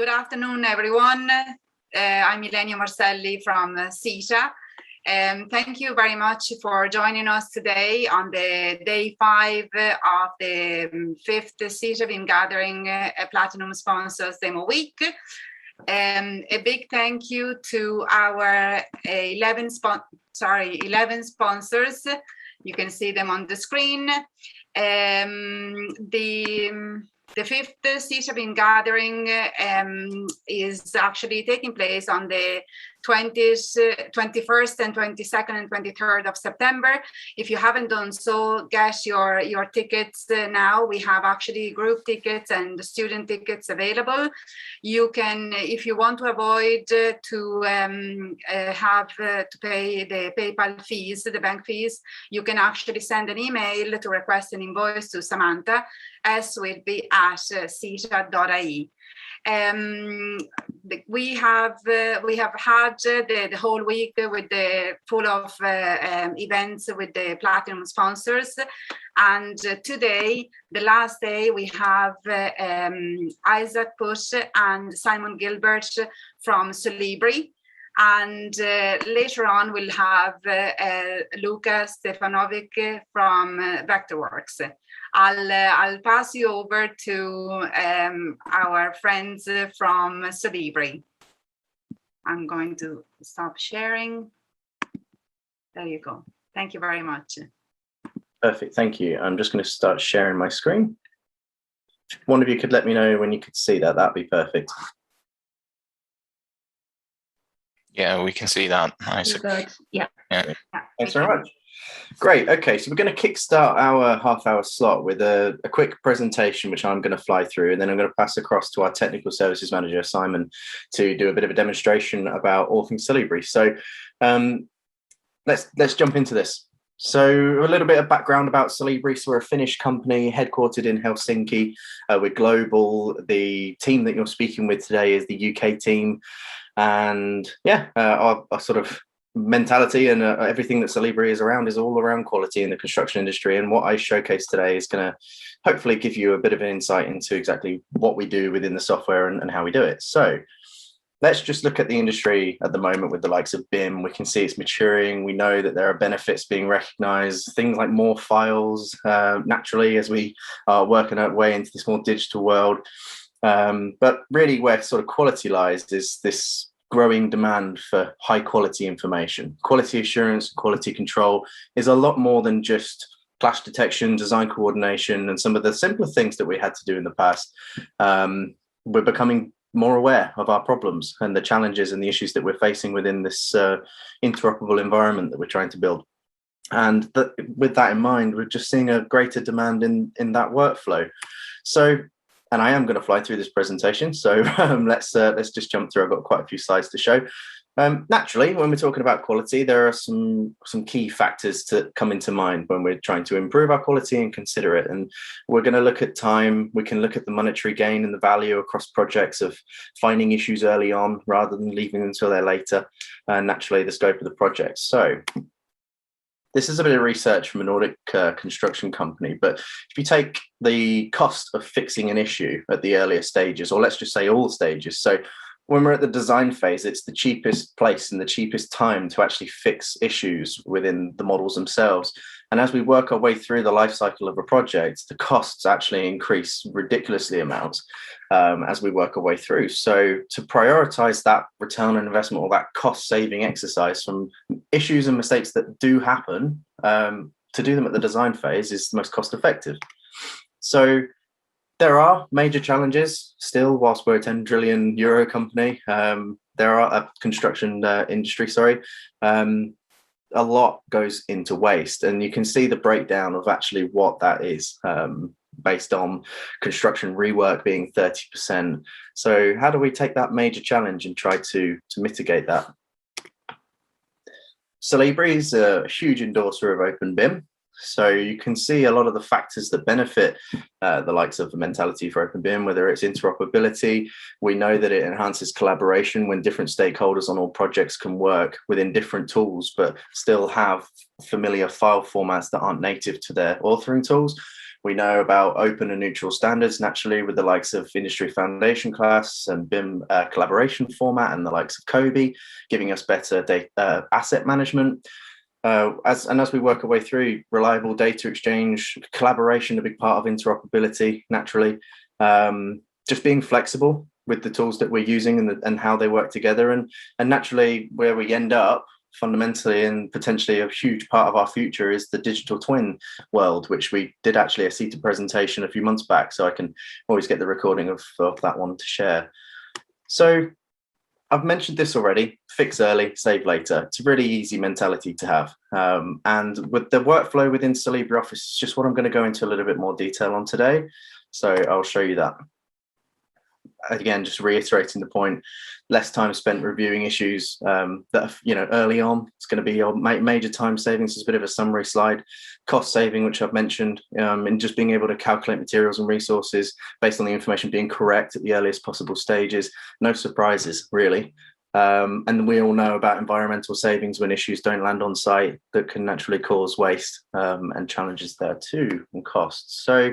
Good afternoon, everyone. I'm Ilenia Marcelli from CETA. Thank you very much for joining us today on the day 5 of the 5th CETA Vim Gathering Platinum Sponsors Demo Week. A big thank you to our 11 sponsors. You can see them on the screen. The 5th CETA Vim Gathering is actually taking place on the 21st and 22nd and 23rd of September. If you haven't done so, get your tickets now. We have actually group tickets and student tickets available. You can, if you want to avoid to pay the PayPal fees, the bank fees, you can actually send an email to request an invoice to Samantha, s.will.be@ceta.ie. We have had the whole week with full of events with the platinum sponsors, and today, the last day, we have Isaac Putt and Simon Gilbert from Solibri. And later on, we'll have Luca Stefanovic from Vectorworks. I'll pass you over to our friends from Solibri. I'm going to stop sharing. There you go. Thank you very much. Perfect, thank you. I'm just going to start sharing my screen. If one of you could let me know when you could see that, that'd be perfect. Yeah, we can see that. Nice. Good. Yeah. Thanks very much. Great. Okay, so we're going to kickstart our half-hour slot with a quick presentation, which I'm going to fly through, and then I'm going to pass across to our technical services manager, Simon, to do a bit of a demonstration about all things Solibri. So let's jump into this. So a little bit of background about Solibri. So we're a Finnish company headquartered in Helsinki. We're global. The team that you're speaking with today is the UK team. And yeah, our sort of mentality and everything that Solibri is around is all around quality in the construction industry. And what I showcase today is going to hopefully give you a bit of an insight into exactly what we do within the software and how we do it. So let's just look at the industry at the moment with the likes of BIM. We can see it's maturing. We know that there are benefits being recognized, things like more files naturally as we are working our way into this more digital world. But really where sort of quality lies is this growing demand for high quality information. Quality assurance, quality control is a lot more than just clash detection, design coordination, and some of the simpler things that we had to do in the past. We're becoming more aware of our problems and the challenges and the issues that we're facing within this interoperable environment that we're trying to build. And with that in mind, we're just seeing a greater demand in that workflow. So, and I am going to fly through this presentation, so let's just jump through. I've got quite a few slides to show. Naturally, when we're talking about quality, there are some key factors to come into mind when we're trying to improve our quality and consider it. And we're going to look at time. We can look at the monetary gain and the value across projects of finding issues early on rather than leaving them until they're later. And naturally, the scope of the project. So this is a bit of research from a Nordic construction company, but if you take the cost of fixing an issue at the earlier stages, or let's just say all stages. So when we're at the design phase, it's the cheapest place and the cheapest time to actually fix issues within the models themselves. And as we work our way through the life cycle of a project, the costs actually increase ridiculously amounts as we work our way through. So to prioritize that return on investment or that cost saving exercise from issues and mistakes that do happen, to do them at the design phase is the most cost effective. So there are major challenges still, whilst we're a 10 trillion euro company. There are a construction industry, a lot goes into waste, and you can see the breakdown of actually what that is based on construction rework being 30%. So how do we take that major challenge and try to mitigate that? Solibri is a huge endorser of Open BIM. So you can see a lot of the factors that benefit the likes of the mentality for Open BIM, whether it's interoperability. We know that it enhances collaboration when different stakeholders on all projects can work within different tools, but still have familiar file formats that aren't native to their authoring tools. We know about open and neutral standards, naturally, with the likes of Industry Foundation Class and BIM collaboration format and the likes of COBie, giving us better data, asset management. As we work our way through, reliable data exchange, collaboration, a big part of interoperability, naturally. Just being flexible with the tools that we're using and how they work together. And naturally, where we end up, fundamentally and potentially a huge part of our future is the digital twin world, which we did actually a CETA presentation a few months back, so I can always get the recording of that one to share. So I've mentioned this already: fix early, save later. It's a really easy mentality to have, and with the workflow within Solibri Office, it's just what I'm going to go into a little bit more detail on today, so I'll show you that. Again, just reiterating the point, less time spent reviewing issues that are, early on. It's going to be your major time savings. It's a bit of a summary slide. Cost saving, which I've mentioned, and just being able to calculate materials and resources based on the information being correct at the earliest possible stages. No surprises, really. And we all know about environmental savings when issues don't land on site that can naturally cause waste and challenges there too, and costs. So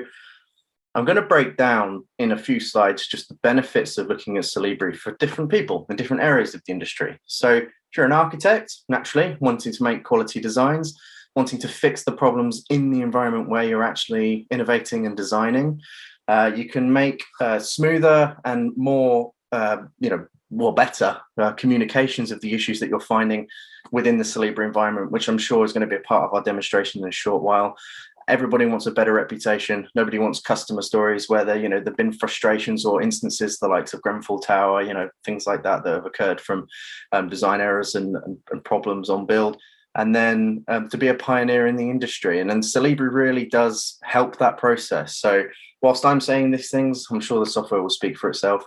I'm going to break down in a few slides just the benefits of looking at Solibri for different people in different areas of the industry. So if you're an architect, naturally wanting to make quality designs, wanting to fix the problems in the environment where you're actually innovating and designing, you can make smoother and more, better communications of the issues that you're finding within the Solibri environment, which I'm sure is going to be a part of our demonstration in a short while. Everybody wants a better reputation. Nobody wants customer stories where there've been frustrations or instances, the likes of Grenfell Tower, things like that have occurred from design errors and problems on build. And then to be a pioneer in the industry. And then Solibri really does help that process. So whilst I'm saying these things, I'm sure the software will speak for itself.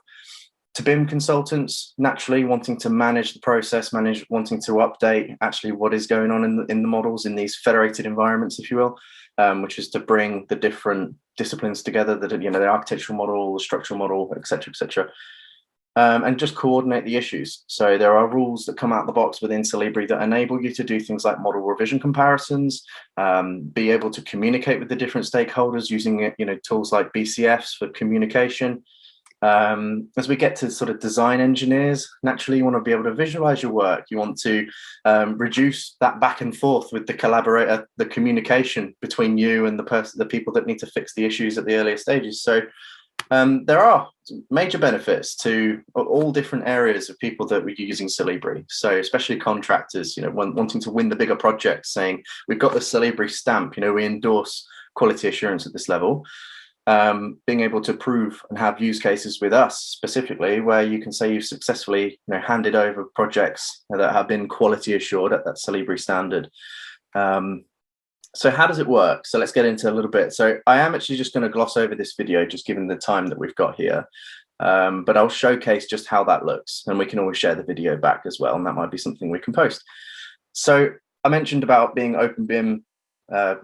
To BIM consultants, naturally wanting to manage the process, wanting to update actually what is going on in the models in these federated environments, if you will, which is to bring the different disciplines together, the architectural model, the structural model, et cetera, and just coordinate the issues. So there are rules that come out of the box within Solibri that enable you to do things like model revision comparisons, be able to communicate with the different stakeholders using tools like BCFs for communication. As we get to sort of design engineers, naturally you want to be able to visualize your work. You want to reduce that back and forth with the communication between you and the people that need to fix the issues at the earlier stages. So there are major benefits to all different areas of people that we're using Solibri. So especially contractors, wanting to win the bigger projects, saying we've got the Solibri stamp, we endorse quality assurance at this level. Being able to prove and have use cases with us specifically where you can say you've successfully handed over projects that have been quality assured at that Solibri standard. So how does it work? So let's get into a little bit. So I am actually just going to gloss over this video just given the time that we've got here, but I'll showcase just how that looks, and we can always share the video back as well, and that might be something we can post. So I mentioned about being open BIM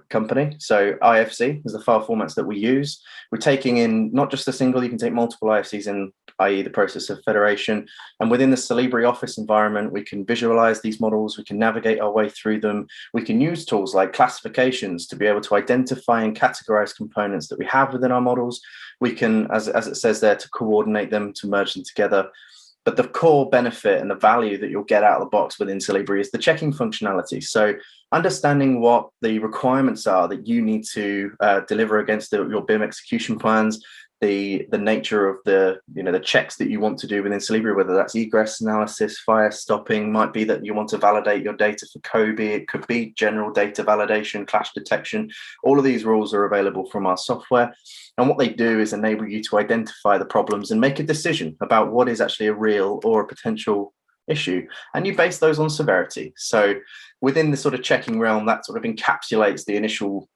company. So IFC is the file formats that we use. We're taking in not just a single, you can take multiple IFCs in, i.e. the process of federation. And within the Solibri Office environment, we can visualize these models, we can navigate our way through them. We can use tools like classifications to be able to identify and categorize components that we have within our models. We can, as it says there, to coordinate them, to merge them together. But the core benefit and the value that you'll get out of the box within Solibri is the checking functionality. So understanding what the requirements are that you need to deliver against your BIM execution plans, the nature of the checks that you want to do within Solibri, whether that's egress analysis, fire stopping, might be that you want to validate your data for COBie, it could be general data validation, clash detection. All of these rules are available from our software. And what they do is enable you to identify the problems and make a decision about what is actually a real or a potential issue. And you base those on severity. So within the sort of checking realm, that sort of encapsulates the initial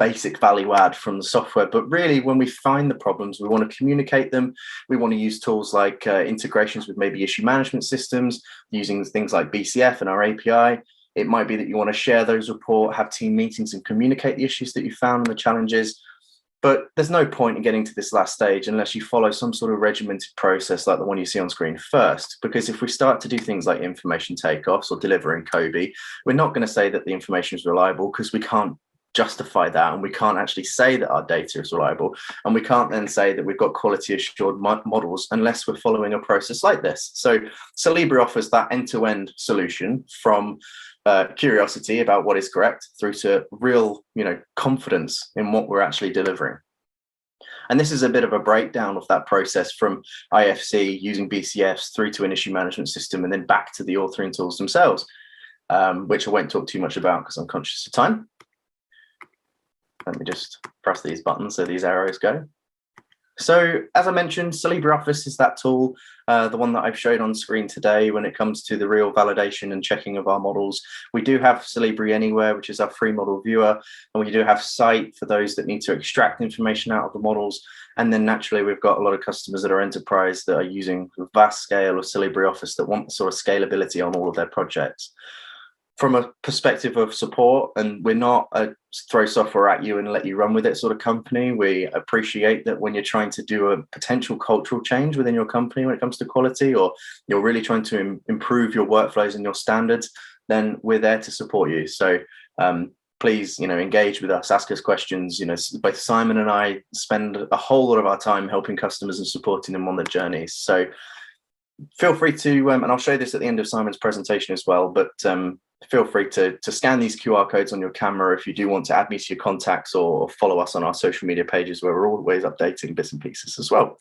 basic value add from the software. But really, when we find the problems, we want to communicate them. We want to use tools like integrations with maybe issue management systems, using things like BCF and our API. It might be that you want to share those reports, have team meetings and communicate the issues that you found and the challenges. But there's no point in getting to this last stage unless you follow some sort of regimented process like the one you see on screen first. Because if we start to do things like information takeoffs or delivering COBie, we're not going to say that the information is reliable because we can't justify that, and we can't actually say that our data is reliable, and we can't then say that we've got quality assured models unless we're following a process like this. So Solibri offers that end-to-end solution from curiosity about what is correct through to real, confidence in what we're actually delivering. And this is a bit of a breakdown of that process from IFC using BCFs through to an issue management system and then back to the authoring tools themselves, which I won't talk too much about because I'm conscious of time. Let me just press these buttons so these arrows go. So as I mentioned, Solibri Office is that tool, the one that I've showed on screen today when it comes to the real validation and checking of our models. We do have Solibri Anywhere, which is our free model viewer, and we do have Site for those that need to extract information out of the models. And then naturally, we've got a lot of customers that are enterprise that are using a vast scale of Solibri Office that want the sort of scalability on all of their projects. From a perspective of support, and we're not a throw software at you and let you run with it sort of company. We appreciate that when you're trying to do a potential cultural change within your company when it comes to quality, or you're really trying to improve your workflows and your standards, then we're there to support you. So please, engage with us, ask us questions. Both Simon and I spend a whole lot of our time helping customers and supporting them on their journeys. So feel free to, and I'll show this at the end of Simon's presentation as well, but feel free to scan these QR codes on your camera if you do want to add me to your contacts or follow us on our social media pages where we're always updating bits and pieces as well.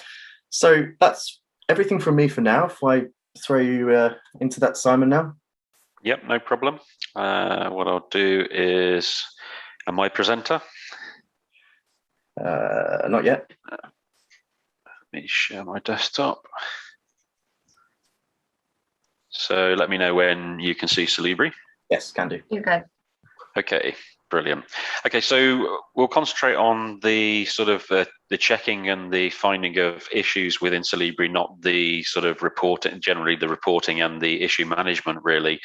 So that's everything from me for now. If I throw you into that, Simon, now. Yep, no problem. What I'll do is, am I presenter? Not yet. Let me share my desktop. So let me know when you can see Solibri. Yes, can do. You're good. Okay, brilliant. Okay, so we'll concentrate on the sort of the checking and the finding of issues within Solibri, not the sort of reporting, generally the reporting and the issue management, really.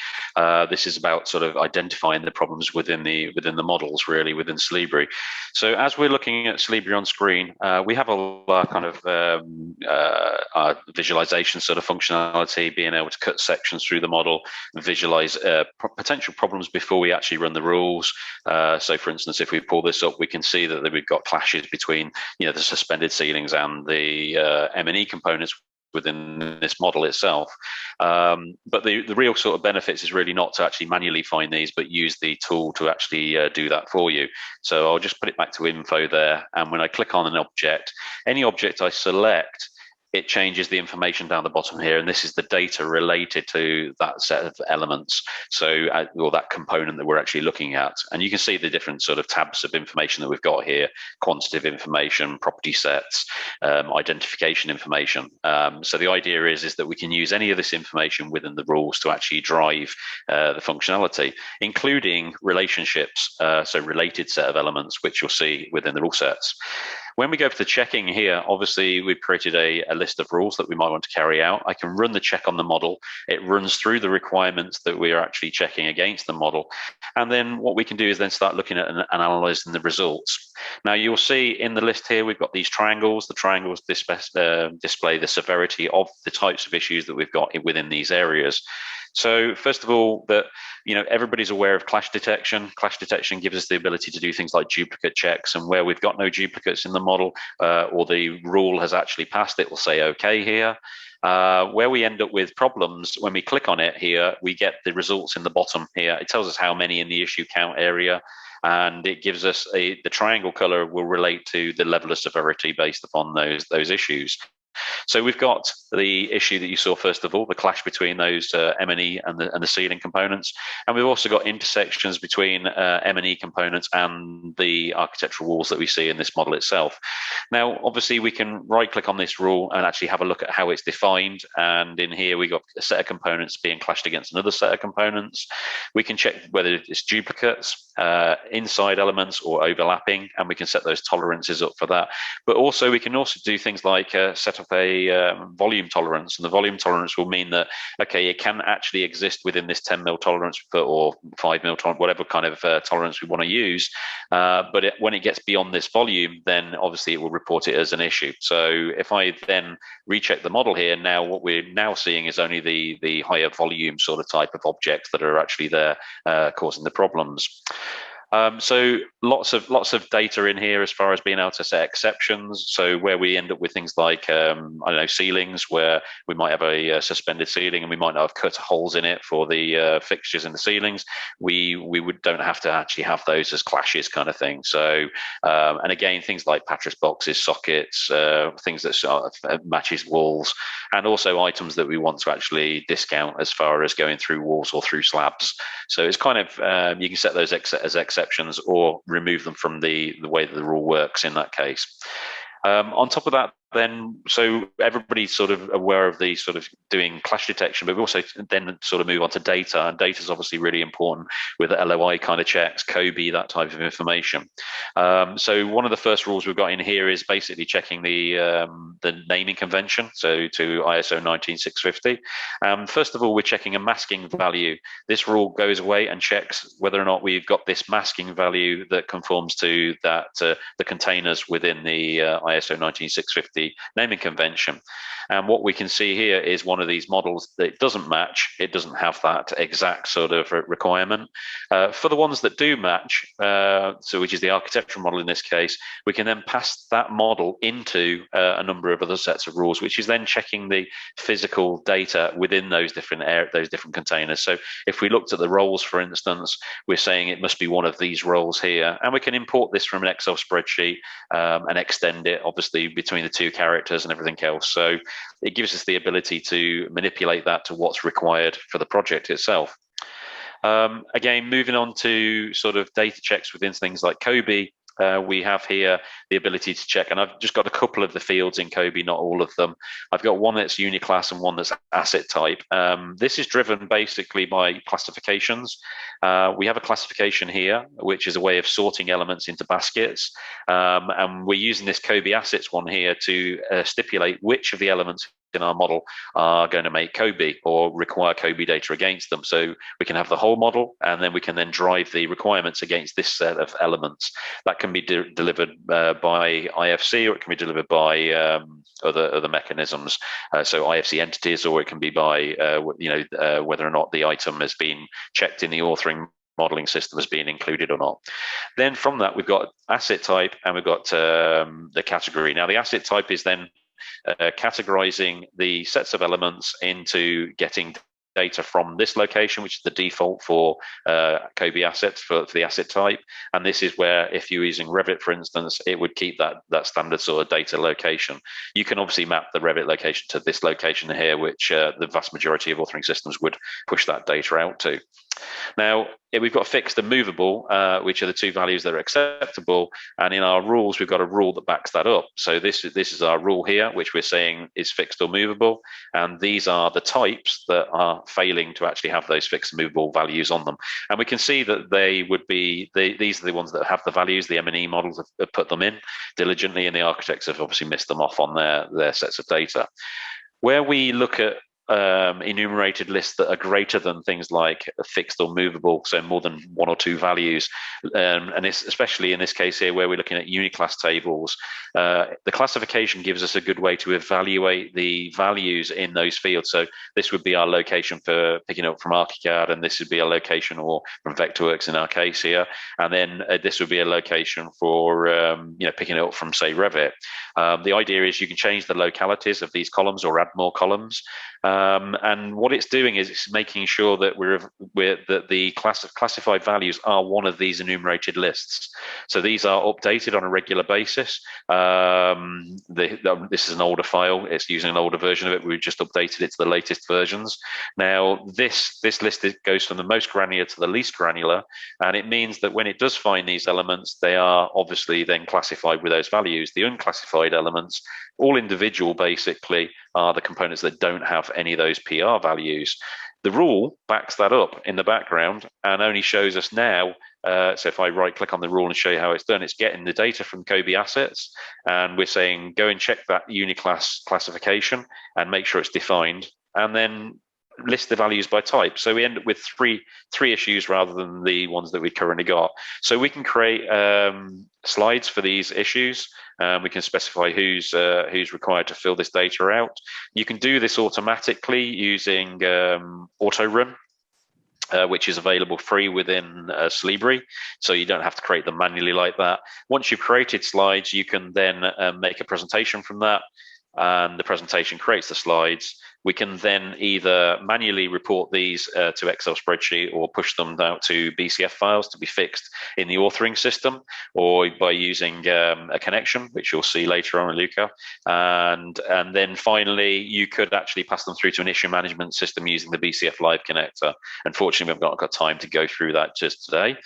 This is about sort of identifying the problems within the models, really, within Solibri. So as we're looking at Solibri on screen, we have a kind of visualization sort of functionality, being able to cut sections through the model, visualize potential problems before we actually run the rules. So for instance, if we pull this up, we can see that we've got clashes between, the suspended ceilings and the M&E components within this model itself. But the real sort of benefits is really not to actually manually find these, but use the tool to actually do that for you. So I'll just put it back to info there. And when I click on an object, any object I select, it changes the information down the bottom here, and this is the data related to that set of elements, so or that component that we're actually looking at. And you can see the different sort of tabs of information that we've got here: quantitative information, property sets, identification information. So the idea is that we can use any of this information within the rules to actually drive the functionality, including relationships, so related set of elements, which you'll see within the rule sets. When we go for the checking here, obviously we've created a list of rules that we might want to carry out. I can run the check on the model. It runs through the requirements that we are actually checking against the model. And then what we can do is then start looking at and analyzing the results. Now you'll see in the list here, we've got these triangles. The triangles display the severity of the types of issues that we've got within these areas. So first of all, that everybody's aware of clash detection. Clash detection gives us the ability to do things like duplicate checks, and where we've got no duplicates in the model or the rule has actually passed, it will say okay here. Where we end up with problems, when we click on it here, we get the results in the bottom here. It tells us how many in the issue count area, and it gives us the triangle color will relate to the level of severity based upon those issues. So we've got the issue that you saw first of all, the clash between those M&E and the ceiling components, and we've also got intersections between M&E components and the architectural walls that we see in this model itself. Now, obviously, we can right-click on this rule and actually have a look at how it's defined. And in here, we got a set of components being clashed against another set of components. We can check whether it's duplicates, inside elements, or overlapping, and we can set those tolerances up for that. But also, we can also do things like set up a volume tolerance, and the volume tolerance will mean that, okay, it can actually exist within this 10 mil tolerance or 5 mil tolerance, whatever kind of tolerance we want to use. But when it gets beyond this volume, then obviously it will report it as an issue. So if I then recheck the model here, now what we're now seeing is only the higher volume sort of type of objects that are actually there causing the problems. So lots of data in here as far as being able to set exceptions. So where we end up with things like I don't know, ceilings, where we might have a suspended ceiling and we might not have cut holes in it for the fixtures in the ceilings. We don't have to actually have those as clashes kind of thing. So and again, things like pattress boxes, sockets, things that sort of matches walls, and also items that we want to actually discount as far as going through walls or through slabs. So it's kind of you can set those as exceptions or remove them from the way that the rule works in that case. On top of that, then, so everybody's sort of aware of the sort of doing clash detection, but we also then sort of move on to data, and data is obviously really important with LOI kind of checks, COBE, that type of information. So one of the first rules we've got in here is basically checking the naming convention, so to ISO 19650. First of all, we're checking a masking value. This rule goes away and checks whether or not we've got this masking value that conforms to that the containers within the ISO 19650 naming convention. And what we can see here is one of these models that doesn't match. It doesn't have that exact sort of requirement. For the ones that do match, so which is the architectural model in this case, we can then pass that model into a number of other sets of rules, which is then checking the physical data within those different containers. So if we looked at the roles, for instance, we're saying it must be one of these roles here, and we can import this from an Excel spreadsheet and extend it, obviously, between the two characters and everything else. So it gives us the ability to manipulate that to what's required for the project itself. Again, moving on to sort of data checks within things like COBE, we have here the ability to check, and I've just got a couple of the fields in COBE, not all of them. I've got one that's uniclass and one that's asset type. This is driven basically by classifications. We have a classification here, which is a way of sorting elements into baskets, and we're using this COBE assets one here to stipulate which of the elements in our model are going to make COBE or require COBE data against them. So we can have the whole model, and then we can then drive the requirements against this set of elements. That can be delivered by IFC, or it can be delivered by other mechanisms. So IFC entities, or it can be by whether or not the item has been checked in the authoring modeling system as being included or not. Then from that, we've got asset type, and we've got the category. Now the asset type is then categorizing the sets of elements into getting data from this location, which is the default for COBE assets for the asset type. And this is where, if you're using Revit, for instance, it would keep that standard sort of data location. You can obviously map the Revit location to this location here, which the vast majority of authoring systems would push that data out to. Now, we've got fixed and movable, which are the two values that are acceptable. And in our rules, we've got a rule that backs that up. So this is our rule here, which we're saying is fixed or movable. And these are the types that are failing to actually have those fixed and movable values on them. And we can see that they would be, these are the ones that have the values. The M&E models have put them in diligently, and the architects have obviously missed them off on their sets of data. Where we look at enumerated lists that are greater than things like fixed or movable, so more than one or two values, and it's especially in this case here where we're looking at uniclass tables, the classification gives us a good way to evaluate the values in those fields. So this would be our location for picking up from ArchiCAD, and this would be a location or from Vectorworks in our case here, and then this would be a location for picking it up from, say, Revit. The idea is you can change the localities of these columns or add more columns. And what it's doing is it's making sure that that the classified values are one of these enumerated lists. So these are updated on a regular basis. This is an older file. It's using an older version of it. We've just updated it to the latest versions. Now, this list goes from the most granular to the least granular, and it means that when it does find these elements, they are obviously then classified with those values. The unclassified elements, all individual basically, are the components that don't have any of those PR values. The rule backs that up in the background and only shows us now. So if I right click on the rule and show you how it's done, it's getting the data from COBE assets, and we're saying go and check that uniclass classification and make sure it's defined, and then list the values by type. So we end up with three issues rather than the ones that we've currently got. So we can create slides for these issues. We can specify who's required to fill this data out. You can do this automatically using auto run. which is available free within Solibri, so you don't have to create them manually like that. Once you've created slides, you can then make a presentation from that, and the presentation creates the slides. We can then either manually report these to Excel spreadsheet or push them out to BCF files to be fixed in the authoring system, or by using a connection, which you'll see later on, Luca. And then finally, you could actually pass them through to an issue management system using the BCF Live connector. Unfortunately, we've not got time to go through that just today.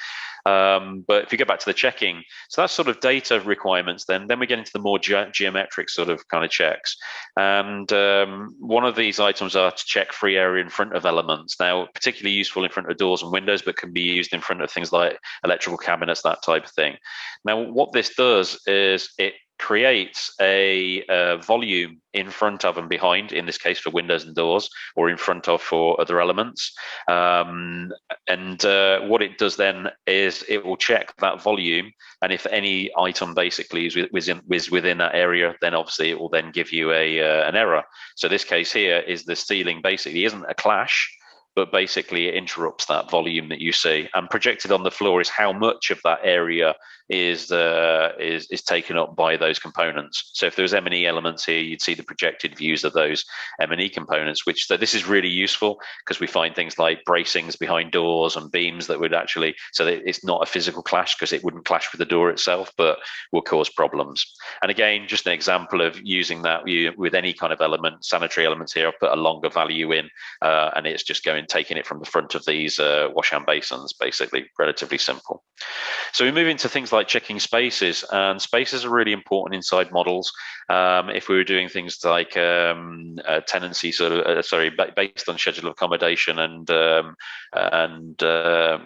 But if you go back to the checking, so that's sort of data requirements, then we get into the more geometric sort of kind of checks. And one of these items are to check free area in front of elements. Now, particularly useful in front of doors and windows, but can be used in front of things like electrical cabinets, that type of thing. Now, what this does is it creates a volume in front of and behind, in this case for windows and doors, or in front of for other elements. What it does then is it will check that volume, and if any item basically is within that area, then obviously it will then give you an error. So this case here is the ceiling basically isn't a clash, but basically it interrupts that volume that you see. And projected on the floor is how much of that area is taken up by those components. So if there was M&E elements here, you'd see the projected views of those M&E components, which so this is really useful because we find things like bracings behind doors and beams that would actually, so that it's not a physical clash because it wouldn't clash with the door itself, but will cause problems. And again, just an example of using that with any kind of element, sanitary elements here, I've put a longer value in, and it's just taking it from the front of these wash hand basins, basically, relatively simple. So we move into things like checking spaces, and spaces are really important inside models. If we were doing things like tenancy, based on schedule of accommodation and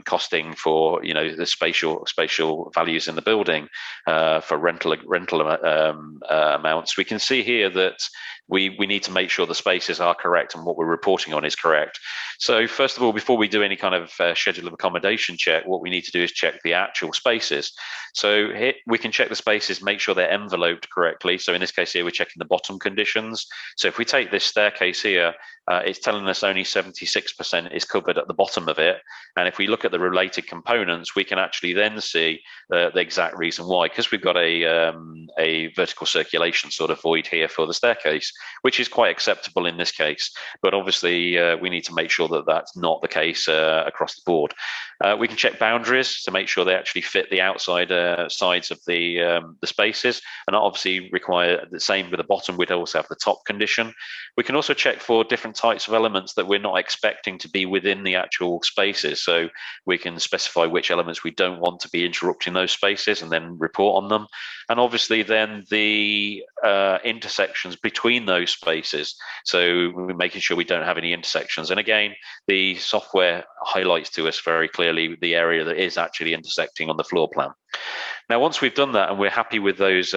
costing for the spatial values in the building for rental amounts, we can see here that we need to make sure the spaces are correct and what we're reporting on is correct. So first of all, before we do any kind of schedule of accommodation check, what we need to do is check the actual spaces. So here we can check the spaces, make sure they're enveloped correctly. So in this case here, we're checking the bottom conditions. So if we take this staircase here, it's telling us only 76% is covered at the bottom of it. And if we look at the related components, we can actually then see the exact reason why, because we've got a vertical circulation sort of void here for the staircase, which is quite acceptable in this case. But obviously, we need to make sure that that's not the case across the board. We can check boundaries to make sure they actually fit the outside sides of the spaces, and obviously require the same with the bottom. We'd also have the top condition. We can also check for different types of elements that we're not expecting to be within the actual spaces. So we can specify which elements we don't want to be interrupting those spaces and then report on them. And obviously then the intersections between those spaces. So we're making sure we don't have any intersections. And again, the software highlights to us very clearly the area that is actually intersecting on the floor plan. Now, once we've done that and we're happy with those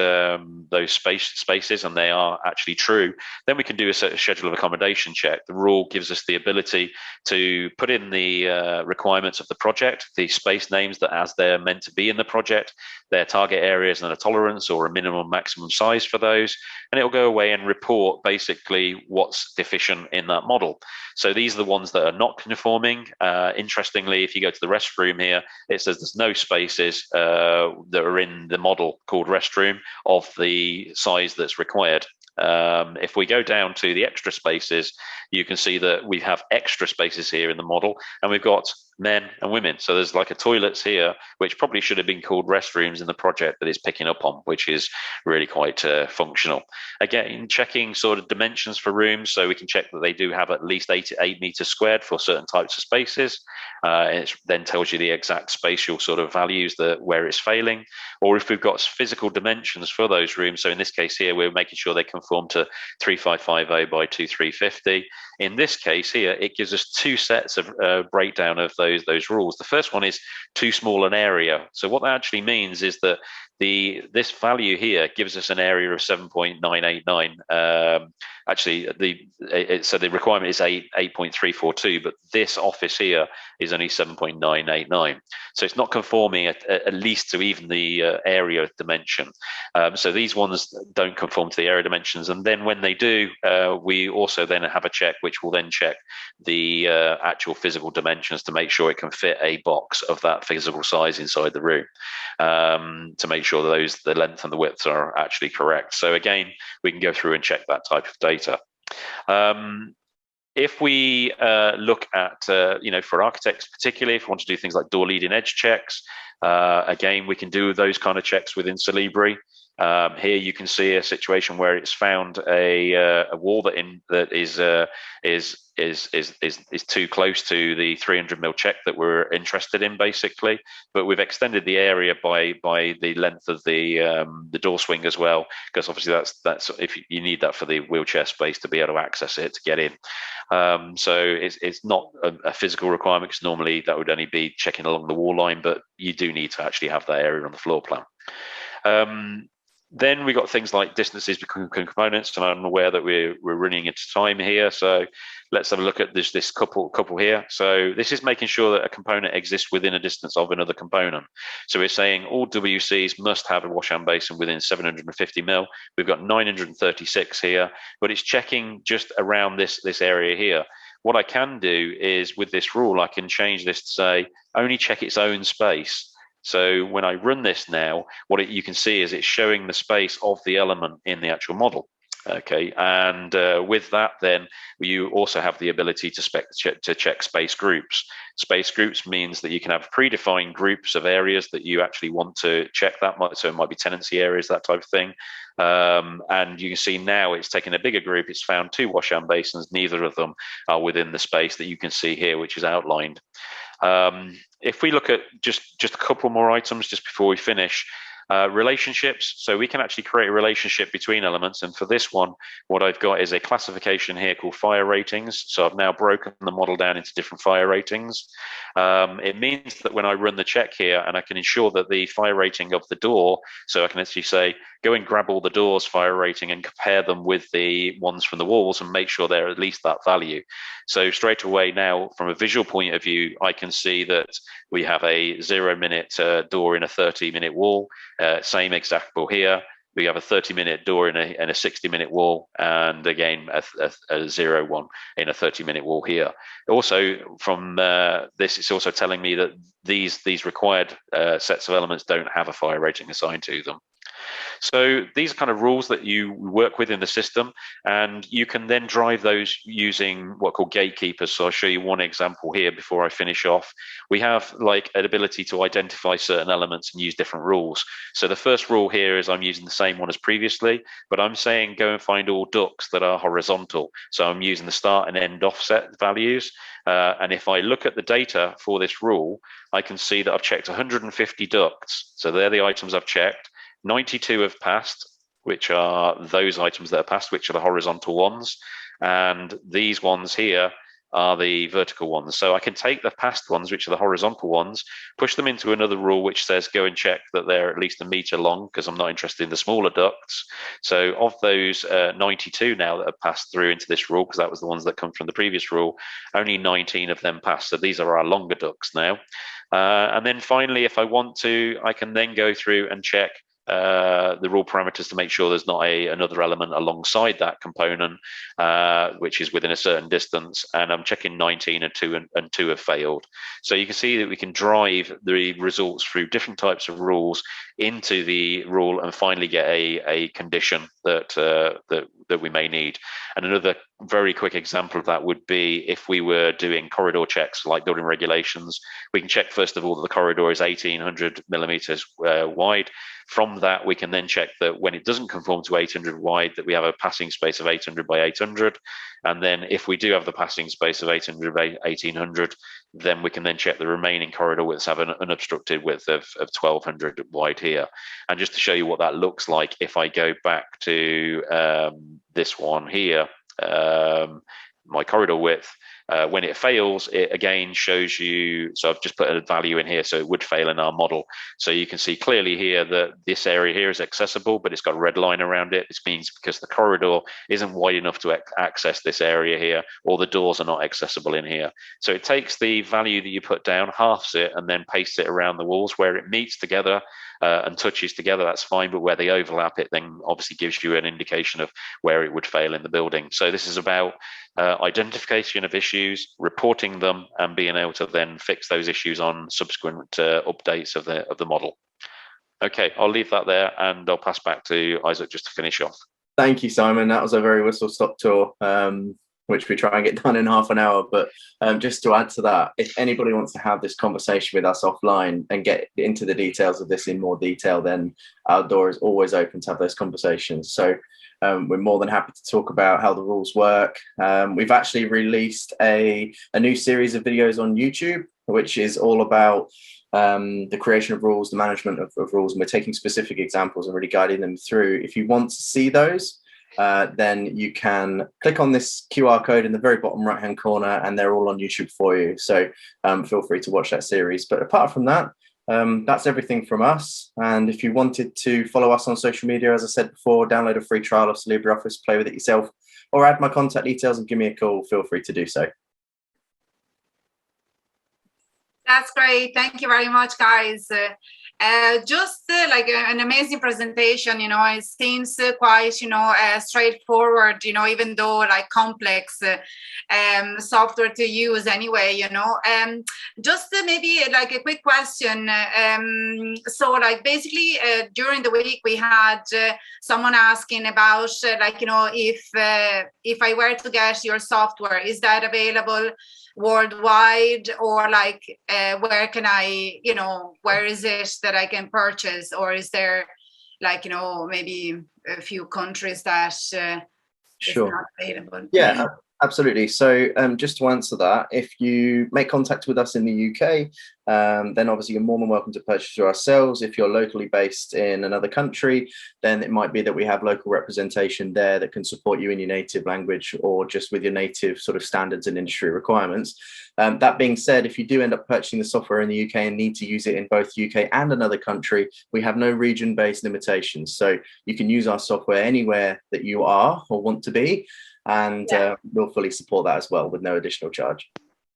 spaces and they are actually true, then we can do a schedule of accommodation check. The rule gives us the ability to put in the requirements of the project, the space names that as they're meant to be in the project, their target areas and a tolerance or a minimum maximum size for those, and it'll go away and report basically what's deficient in that model. So these are the ones that are not conforming. Interestingly, if you go to the restroom here, it says there's no spaces that are in the model called restroom of the size that's required. If we go down to the extra spaces, you can see that we have extra spaces here in the model, and we've got men and women. So there's like a toilets here, which probably should have been called restrooms in the project that it's picking up on, which is really quite functional. Again, checking sort of dimensions for rooms, so we can check that they do have at least 8 meters squared for certain types of spaces. It then tells you the exact spatial sort of values where it's failing. Or if we've got physical dimensions for those rooms, so in this case here, we're making sure they conform to 3550 by 2350. In this case here, it gives us two sets of breakdown of those rules. The first one is too small an area. So what that actually means is that this value here gives us an area of 7.989. Actually, so the requirement is 8.342, but this office here is only 7.989. So it's not conforming at least to even the area dimension. So these ones don't conform to the area dimensions. And then when they do, we also then have a check, which will then check the actual physical dimensions to make sure it can fit a box of that physical size inside the room, to make sure that the length and the widths are actually correct. So again, we can go through and check that type of data. If we look at, for architects particularly, if we want to do things like door leading edge checks, again, we can do those kind of checks within Solibri. Here you can see a situation where it's found a wall that is too close to the 300 mil check that we're interested in, basically. But we've extended the area by the length of the door swing as well, because obviously that's if you need that for the wheelchair space to be able to access it to get in. So it's not a physical requirement, because normally that would only be checking along the wall line, but you do need to actually have that area on the floor plan. Then we got things like distances between components, and I'm aware that we're running into time here, so let's have a look at this couple here. So this is making sure that a component exists within a distance of another component. So we're saying all WCs must have a wash hand basin within 750 mil. We've got 936 here, but it's checking just around this area here. What I can do is, with this rule, I can change this to say only check its own space. So when I run this now, what you can see is it's showing the space of the element in the actual model. Okay, and with that, then you also have the ability to check space groups. Space groups means that you can have predefined groups of areas that you actually want to check that. So it might be tenancy areas, that type of thing. And you can see now it's taken a bigger group. It's found 2 wash hand basins. Neither of them are within the space that you can see here, which is outlined. If we look at just a couple more items just before we finish, relationships. So we can actually create a relationship between elements. And for this one, what I've got is a classification here called fire ratings. So I've now broken the model down into different fire ratings. It means that when I run the check here, and I can ensure that the fire rating of the door, so I can actually say, go and grab all the doors fire rating and compare them with the ones from the walls and make sure they're at least that value. So straight away now, from a visual point of view, I can see that we have a 0-minute door in a 30-minute wall. Same exact wall here. We have a 30-minute door in a 60-minute wall, and again a 0-1 in a 30-minute wall here. Also, from this, it's also telling me that these required sets of elements don't have a fire rating assigned to them. So these are kind of rules that you work with in the system, and you can then drive those using what are called gatekeepers. So I'll show you one example here before I finish off. We have like an ability to identify certain elements and use different rules. So the first rule here is I'm using the same one as previously, but I'm saying go and find all ducts that are horizontal. So I'm using the start and end offset values. And if I look at the data for this rule, I can see that I've checked 150 ducts. So they're the items I've checked. 92 have passed, which are those items that are passed, which are the horizontal ones. And these ones here are the vertical ones. So I can take the passed ones, which are the horizontal ones, push them into another rule which says go and check that they're at least 1 meter long, because I'm not interested in the smaller ducts. So of those 92 now that have passed through into this rule, because that was the ones that come from the previous rule, only 19 of them passed. So these are our longer ducts now. And then finally, if I want to, I can then go through and check the rule parameters to make sure there's not another element alongside that component, which is within a certain distance, and I'm checking 19 and 2 have failed. So you can see that we can drive the results through different types of rules into the rule and finally get a condition that we may need. And another very quick example of that would be if we were doing corridor checks like building regulations. We can check first of all that the corridor is 1800 millimeters wide. From that, we can then check that when it doesn't conform to 800 wide, that we have a passing space of 800 by 800. And then if we do have the passing space of 800 by 1800, then we can then check the remaining corridor widths have an unobstructed width of 1200 wide here. And just to show you what that looks like, if I go back to this one here, my corridor width, When it fails, it again shows you, so I've just put a value in here, so it would fail in our model. So you can see clearly here that this area here is accessible, but it's got a red line around it. This means because the corridor isn't wide enough to access this area here, or the doors are not accessible in here. So it takes the value that you put down, halves it, and then pastes it around the walls. Where it meets together and touches together, that's fine, but where they overlap, it then obviously gives you an indication of where it would fail in the building. So this is about identification of issues, reporting them, and being able to then fix those issues on subsequent updates of the model. Okay, I'll leave that there, and I'll pass back to Isaac just to finish off. Thank you, Simon. That was a very whistle-stop tour, which we try and get done in half an hour. But just to add to that, if anybody wants to have this conversation with us offline and get into the details of this in more detail, then our door is always open to have those conversations. So we're more than happy to talk about how the rules work. We've actually released a new series of videos on YouTube, which is all about the creation of rules, the management of rules, and we're taking specific examples and really guiding them through. If you want to see those, then you can click on this QR code in the very bottom right hand corner, and they're all on YouTube for you. So feel free to watch that series. But apart from that, that's everything from us. And if you wanted to follow us on social media, as I said before, download a free trial of Solibri Office, play with it yourself, or add my contact details and give me a call, feel free to do so. That's great. Thank you very much, guys. Just like an amazing presentation. It seems quite, straightforward, even though like complex software to use anyway, just maybe like a quick question. So like basically during the week we had someone asking about if I were to get your software, is that available worldwide, or like where can I, where is it that I can purchase, or is there like maybe a few countries that Sure. is not available? Yeah, absolutely. So just to answer that, if you make contact with us in the UK, then obviously you're more than welcome to purchase through ourselves. If you're locally based in another country, then it might be that we have local representation there that can support you in your native language or just with your native sort of standards and industry requirements. That being said, if you do end up purchasing the software in the UK and need to use it in both UK and another country, we have no region-based limitations. So you can use our software anywhere that you are or want to be, and we'll fully support that as well with no additional charge.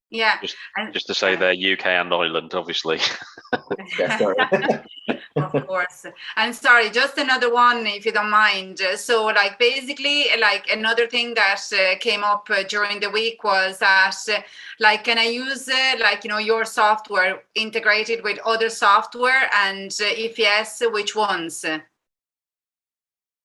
Yeah. Just to say they're UK and Ireland, obviously. Yeah, sorry. Of course. And sorry, just another one, if you don't mind. So like basically like another thing that came up during the week was that like, can I use your software integrated with other software? And if yes, which ones?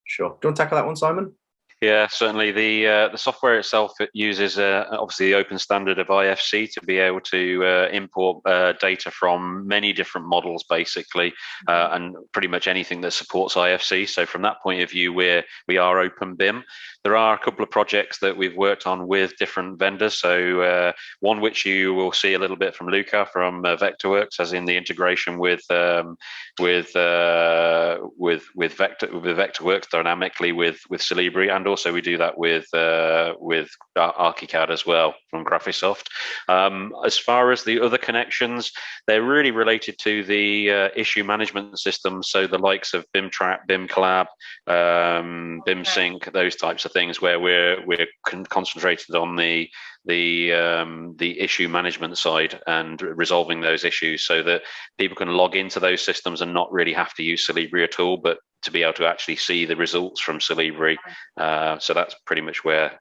Sure. Do you want to tackle that one, Simon? Yeah, certainly. The software itself, it uses obviously the open standard of IFC to be able to import data from many different models, basically, and pretty much anything that supports IFC. So from that point of view, we are open BIM. There are a couple of projects that we've worked on with different vendors. So one which you will see a little bit from Luca from Vectorworks, as in the integration with Vectorworks dynamically with Solibri, and also we do that with ArchiCAD as well from Graphisoft. As far as the other connections, they're really related to the issue management systems, so the likes of BIMTrap, BIMCollab, BIMSync, those types of things, where we're concentrated on the issue management side and resolving those issues, so that people can log into those systems and not really have to use Solibri at all, but to be able to actually see the results from Solibri. So that's pretty much where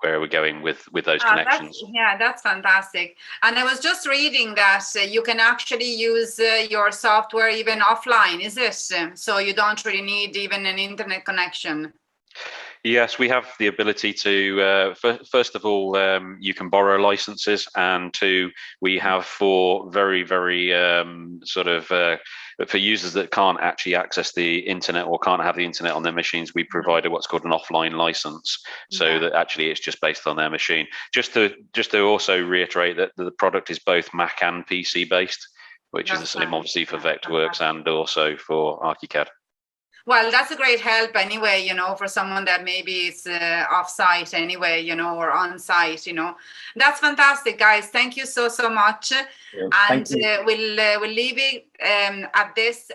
we're going with those connections. That's fantastic. And I was just reading that you can actually use your software even offline, is it? So you don't really need even an internet connection. Yes, we have the ability to, first of all, you can borrow licenses, and two, we have for very, very for users that can't actually access the internet or can't have the internet on their machines, we provide what's called an offline license, so that actually it's just based on their machine. Just to also reiterate that the product is both Mac and PC based, which is the same obviously for Vectorworks and also for ArchiCAD. Well, that's a great help anyway, for someone that maybe is off-site anyway, or on-site, That's fantastic, guys. Thank you so much. Yeah, And thank you. we'll leave it at this.